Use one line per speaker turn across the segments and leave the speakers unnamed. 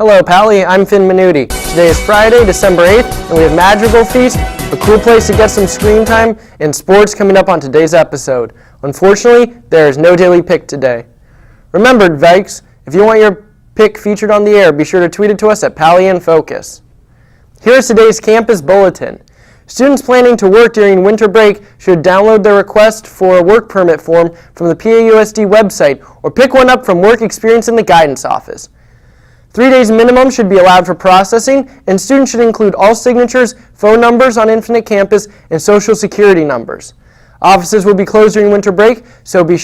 Hello, Pally. I'm Finn Minuti. Today is Friday, December 8th, and we have Madrigal Feast, a cool place to get some screen time, and sports coming up on today's episode. Unfortunately, there is no daily pick today. Remember, Vikes, if you want your pick featured on the air, be sure to tweet it to us at Pally InFocus. Here is today's campus bulletin. Students planning to work during winter break should download their request for a work permit form from the PAUSD website or pick one up from Work Experience in the Guidance Office. 3 days minimum should be allowed for processing, and students should include all signatures, phone numbers on Infinite Campus, and social security numbers. Offices will be closed during winter break, so make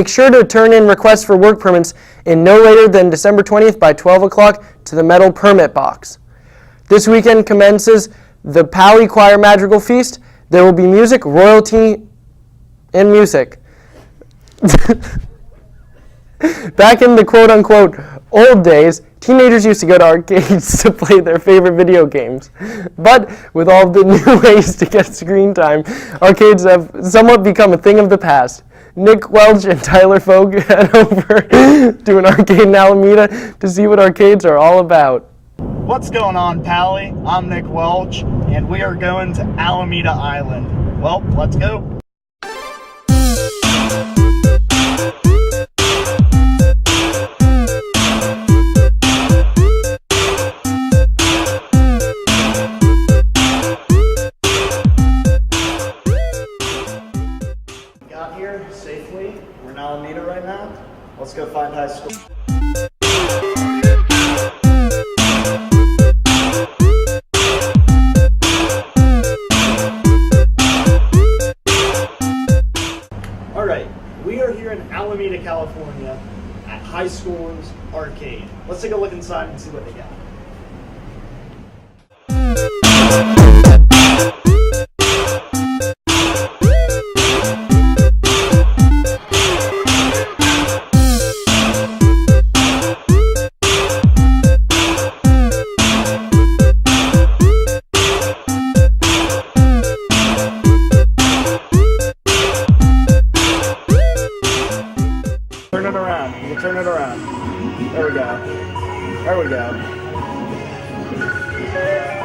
sure to turn in requests for work permits in no later than December 20th by 12 o'clock to the metal permit box. This weekend commences the Pally Choir Madrigal Feast. There will be music, royalty, and music. Back in the quote-unquote old days, teenagers used to go to arcades to play their favorite video games. But with all the new ways to get screen time, arcades have somewhat become a thing of the past. Nick Welch and Tyler Folk head over to an arcade in Alameda to see what arcades are all about.
What's going on, Pally? I'm Nick Welch, and we are going to Alameda Island. Well, let's go. Got here safely. We're in Alameda right now. Let's go find high school. Alright, we are here in Alameda, California at High School's Arcade. Let's take a look inside and see what they got. Turn it around. You can turn it around. There we go. There we go.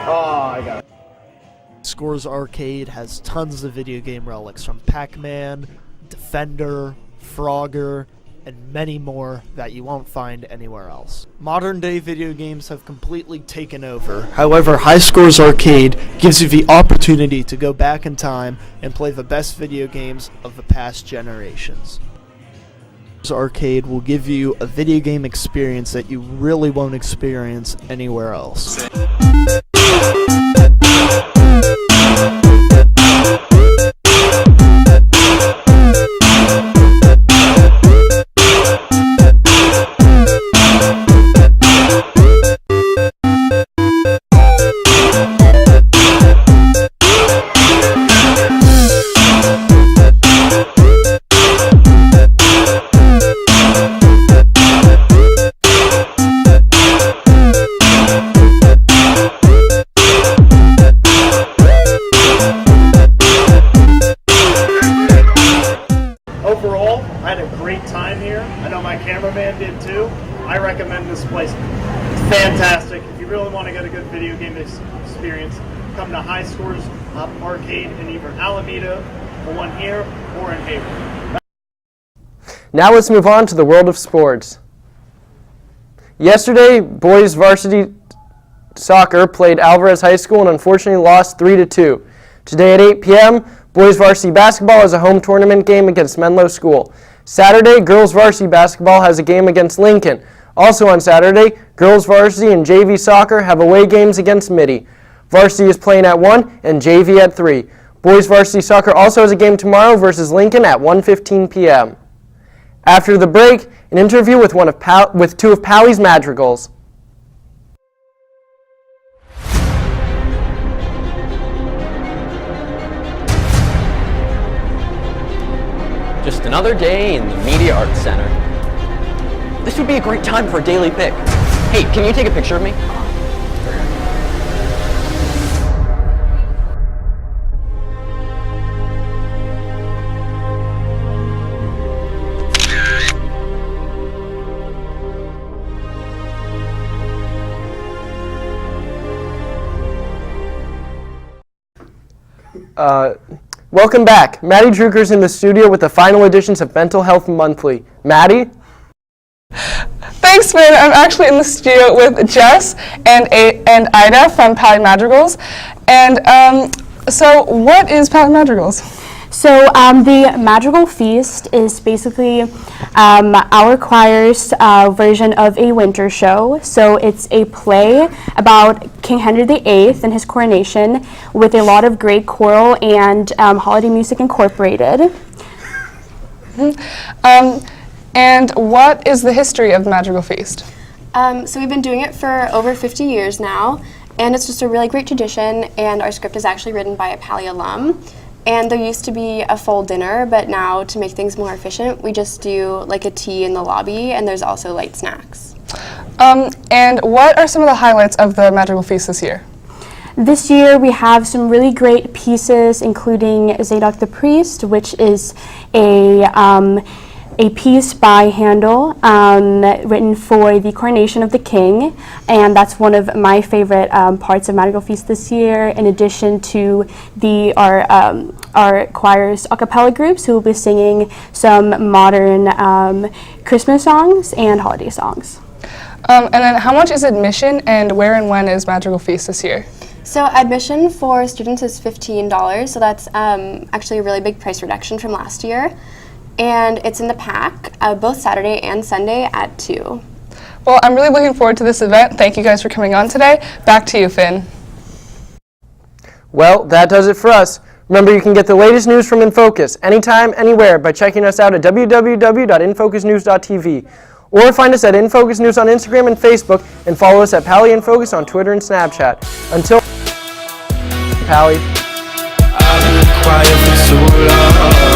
Oh, I got it.
Scores Arcade has tons of video game relics from Pac-Man, Defender, Frogger, and many more that you won't find anywhere else. Modern day video games have completely taken over. However, High Scores Arcade gives you the opportunity to go back in time and play the best video games of the past generations. Arcade will give you a video game experience that you really won't experience anywhere else.
Overall, I had a great time here. I know my cameraman did too. I recommend this place. It's fantastic. If you really want to get a good video game experience, come to High Scores Arcade in either Alameda, the one here, or in Hayward.
Now let's move on to the world of sports. Yesterday, boys varsity soccer played Alvarez High School and unfortunately lost 3-2. Today at 8 p.m., boys varsity basketball has a home tournament game against Menlo School. Saturday, girls varsity basketball has a game against Lincoln. Also on Saturday, girls varsity and JV soccer have away games against Mitty. Varsity is playing at 1 and JV at 3. Boys varsity soccer also has a game tomorrow versus Lincoln at 1:15 p.m. After the break, an interview with two of Pally's Madrigals.
Just another day in the Media Arts Center. This would be a great time for a daily pick. Hey, can you take a picture of me?
Welcome back. Maddie Drucker's in the studio with the final editions of Mental Health Monthly. Maddie?
Thanks, Finn. I'm actually in the studio with Jess and Ida from Pally Madrigals. And so what is Pally Madrigals?
So the Madrigal Feast is basically our choir's version of a winter show. So it's a play about King Henry VIII and his coronation with a lot of great choral and holiday music incorporated.
And what is the history of the Madrigal Feast?
So we've been doing it for over 50 years now, and it's just a really great tradition, and our script is actually written by a Pally alum. And there used to be a full dinner, but now to make things more efficient, we just do like a tea in the lobby, and there's also light snacks.
And what are some of the highlights of the Madrigal Feast this year?
This year we have some really great pieces, including Zadok the Priest, which is a piece by Handel written for the coronation of the king, and that's one of my favorite parts of Madrigal Feast this year, in addition to our choir's a cappella groups who will be singing some modern Christmas songs and holiday songs.
And then how much is admission, and where and when is Madrigal Feast this year?
So admission for students is $15, so that's actually a really big price reduction from last year. And it's in the PAC, both Saturday and Sunday at 2.
Well, I'm really looking forward to this event. Thank you guys for coming on today. Back to you, Finn.
Well, that does it for us. Remember, you can get the latest news from InFocus anytime, anywhere by checking us out at www.infocusnews.tv, or find us at InFocus News on Instagram and Facebook, and follow us at Pally InFocus on Twitter and Snapchat. Until Pally.
I've been quiet for too long.